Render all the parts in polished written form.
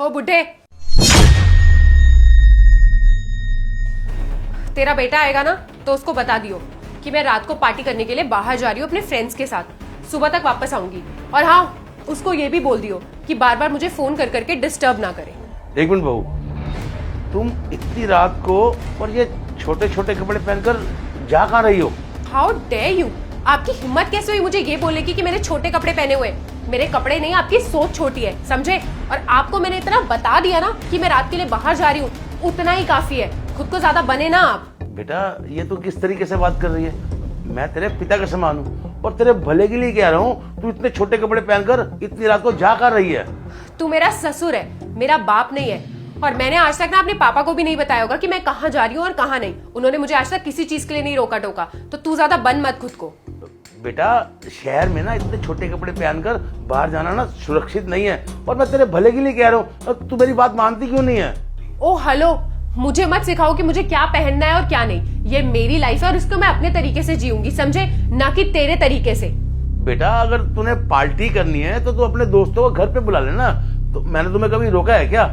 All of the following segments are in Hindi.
हो बुढ़े, तेरा बेटा आएगा ना तो उसको बता दियो कि मैं रात को पार्टी करने के लिए बाहर जा रही हूँ अपने फ्रेंड्स के साथ, सुबह तक वापस आऊंगी। और हाँ, उसको ये भी बोल दियो कि बार बार मुझे फोन कर करके डिस्टर्ब ना करे। एक मिनट बहू, तुम इतनी रात को और ये छोटे छोटे कपड़े पहनकर जा कहाँ रही हो? हाउ डेयर यू, आपकी हिम्मत कैसे हुई मुझे ये बोलने की कि मैंने छोटे कपड़े पहने हुए? मेरे कपड़े नहीं, आपकी सोच छोटी है, समझे? और आपको मैंने इतना बता दिया ना कि मैं रात के लिए बाहर जा रही हूँ, उतना ही काफी है। खुद को ज्यादा बने ना आप। बेटा, ये तो किस तरीके से बात कर रही है? मैं तेरे पिता का समान हूँ और तेरे भले के लिए कह रहा हूँ। तू इतने छोटे कपड़े पहनकर इतनी रात को जा कहाँ रही है? तू मेरा ससुर है, मेरा बाप नहीं है। और मैंने आज तक ना अपने पापा को भी नहीं बताया होगा कि मैं कहाँ जा रही हूँ और कहाँ नहीं। उन्होंने मुझे आज तक किसी चीज के लिए नहीं रोका टोका। तो तू ज्यादा बन मत खुद को। बेटा, शहर में ना इतने छोटे कपड़े पहनकर बाहर जाना ना सुरक्षित नहीं है, और मैं तेरे भले के लिए कह रहा हूँ। तू मेरी बात मानती क्यों नहीं है? ओ हेलो, मुझे मत सिखाओ कि मुझे क्या पहनना है और क्या नहीं। ये मेरी लाइफ है और इसको मैं अपने तरीके से जीऊंगी, समझे? ना कि तेरे तरीके से। बेटा, अगर तूने पार्टी करनी है तो तू अपने दोस्तों को घर पे बुला लेना। तो मैंने तुम्हें कभी रोका है क्या?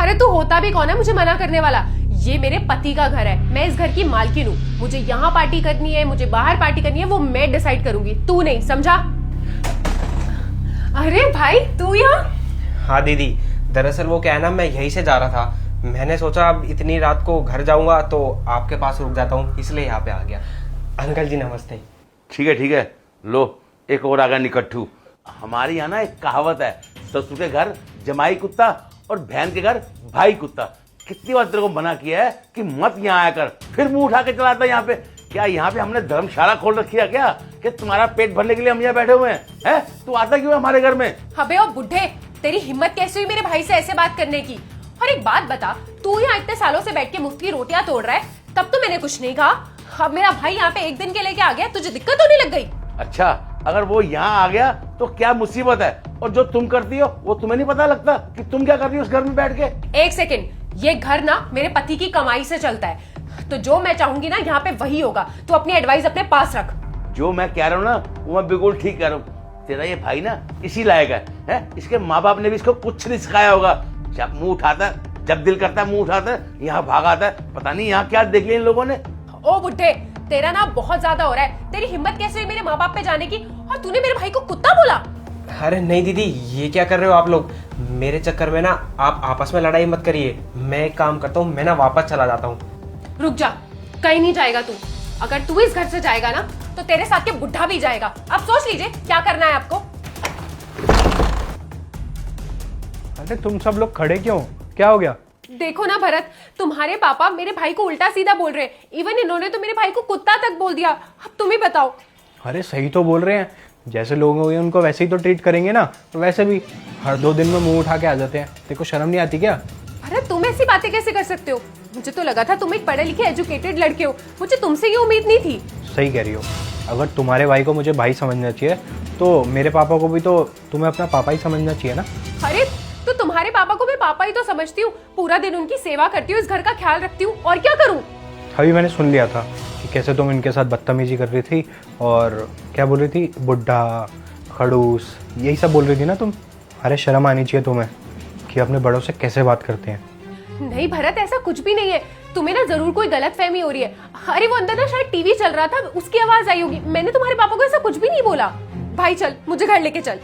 अरे तू होता भी कौन है मुझे मना करने वाला? ये मेरे पति का घर है, मैं इस घर की मालकिन हूँ। मुझे यहाँ पार्टी करनी है, मुझे बाहर पार्टी करनी है, वो मैं डिसाइड करूंगी, तू नहीं, समझा? अरे भाई, तू यहाँ? हाँ दीदी, दरअसल वो क्या है ना, मैं यहीं से जा रहा था। मैंने सोचा अब इतनी रात को घर जाऊंगा तो आपके पास रुक जाता हूँ, इसलिए यहाँ पे आ गया। अंकल जी नमस्ते। ठीक है, लो एक और आगा निकट्ठू। हमारे यहाँ ना एक कहावत है, ससुर के घर जमाई कुत्ता और बहन के घर भाई कुत्ता। कितनी बार तेरे को मना किया है कि मत यहाँ आया कर, फिर मुंह उठा के चलाता है यहाँ पे। क्या यहाँ पे हमने धर्मशाला खोल रखी है क्या कि तुम्हारा पेट भरने के लिए हम यहाँ बैठे हुए हैं? तू आता क्यों है हमारे घर में? अबे ओ बुढ़े, तेरी हिम्मत कैसे हुई मेरे भाई से ऐसे बात करने की? और एक बात बता, तू यहाँ इतने सालों से बैठ के मुफ्त की रोटियां तोड़ रहा है, तब तो मैंने कुछ नहीं कहा। अब मेरा भाई यहाँ पे एक दिन के लेके आ गया, तुझे दिक्कत होने लग गई? अच्छा, अगर वो यहाँ आ गया तो क्या मुसीबत है? और जो तुम करती हो वो तुम्हें नहीं पता लगता कि तुम क्या कर रही हो उस घर में बैठ के? एक सेकंड, ये घर ना मेरे पति की कमाई से चलता है, तो जो मैं चाहूंगी ना यहाँ पे वही होगा। तू अपनी एडवाइस अपने पास रख। जो मैं कह रहा हूँ ना वो मैं बिल्कुल ठीक कह रहा हूँ। तेरा ये भाई ना इसी लायक है? इसके माँ बाप ने भी इसको कुछ नहीं सिखाया होगा। जब मुंह उठाता है, जब दिल करता है मुंह उठाता है, यहाँ भाग आता है। पता नहीं यहाँ क्या देख लिया इन लोगों ने। ओ बुड्ढे, तेरा ना बहुत ज्यादा हो रहा है। तेरी हिम्मत कैसे हुई मेरे माँ बाप पे जाने की? और तूने मेरे भाई को कुत्ता बोला? अरे नहीं दीदी, ये क्या कर रहे हो आप लोग? मेरे चक्कर में ना आप आपस में लड़ाई मत करिए। मैं एक काम करता हूँ, मैं ना वापस चला जाता हूँ। रुक जा, कहीं नहीं जाएगा तू। अगर तू इस घर से जाएगा ना तो तेरे साथ के बुढ़ा भी जाएगा। अब सोच लीजिए क्या करना है आपको। अरे तुम सब लोग खड़े क्यों? क्या हो गया? देखो ना भरत, तुम्हारे पापा मेरे भाई को उल्टा सीधा बोल रहे हैं। इवन इन्होंने तो मेरे भाई को कुत्ता तक बोल दिया। अब तुम ही बताओ। अरे सही तो बोल रहे हैं, जैसे लोग हो गए उनको वैसे ही तो ट्रीट करेंगे ना। तो वैसे भी हर 2 दिन में मुंह उठा के आ जाते हैं। तेरे को शर्म नहीं आती क्या? अरे तुम ऐसी बातें कैसे कर सकते हो? मुझे तो लगा था तुम एक पढ़े लिखे एजुकेटेड लड़के हो। मुझे तुमसे ये उम्मीद नहीं थी। सही कह रही हो। अगर तुम्हारे भाई को मुझे भाई समझना चाहिए तो मेरे पापा को भी तो तुम्हें अपना पापा ही समझना चाहिए ना। अरे तो तुम्हारे पापा को मैं पापा ही तो समझती हूँ। पूरा दिन उनकी सेवा करती हूँ, इस घर का ख्याल रखती हूँ, और क्या करूँ? अभी मैंने सुन लिया था कि कैसे तुम इनके साथ बदतमीजी कर रही थी और क्या बोल रही थी, बुढ़ा, खड़ूस, यही सब बोल रही थी ना तुम। अरे शर्म आनी चाहिए तुम्हें कि अपने बड़ों से कैसे बात करते हैं। नहीं भरत, ऐसा कुछ भी नहीं है। तुम्हें ना जरूर कोई गलत फहमी हो रही है। अरे वो अंदर ना शायद टीवी चल रहा था, उसकी आवाज आई होगी। मैंने तुम्हारे पापा को ऐसा कुछ भी नहीं बोला। भाई चल, मुझे घर लेके चल।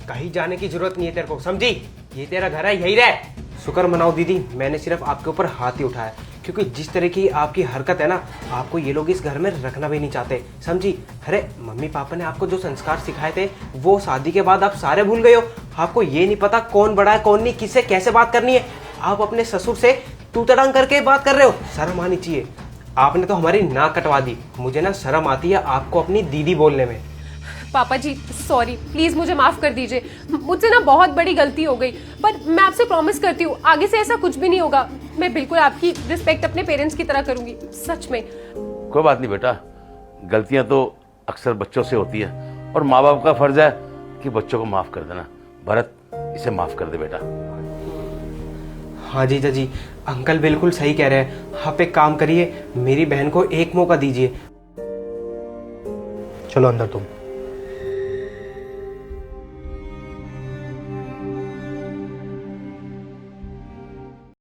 कहीं जाने की जरूरत नहीं है तेरे को, समझी? ये तेरा घर है, यही रह। शुक्र मनाओ दीदी, मैंने सिर्फ आपके ऊपर हाथ ही उठाया, क्योंकि जिस तरह की आपकी हरकत है ना, आपको ये लोग इस घर में रखना भी नहीं चाहते, समझी? अरे मम्मी पापा ने आपको जो संस्कार सिखाए थे वो शादी के बाद आप सारे भूल गए हो। आपको ये नहीं पता कौन बड़ा है कौन नहीं, किससे कैसे बात करनी है। आप अपने ससुर से तू तड़ांग करके बात कर रहे हो। शर्म आनी चाहिए। आपने तो हमारी नाक कटवा दी। मुझे ना शर्म आती है आपको अपनी दीदी बोलने में। पापा जी सॉरी, प्लीज मुझे माफ कर दीजिए। मुझसे ना बहुत बड़ी गलती हो गई, पर मैं आपसे प्रॉमिस करती हूँ आगे से ऐसा कुछ भी नहीं होगा। मैं बिल्कुल आपकी रिस्पेक्ट अपने पेरेंट्स की तरह करूंगी, सच में। कोई बात नहीं बेटा, गलतियां तो अक्सर बच्चों से होती है और माँ बाप का फर्ज है कि बच्चों को माफ कर देना। भरत, इसे माफ कर दे बेटा। हाँ जीजा जी, अंकल बिल्कुल सही कह रहे हैं। आप एक काम करिए, मेरी बहन को एक मौका दीजिए। चलो अंदर तुम।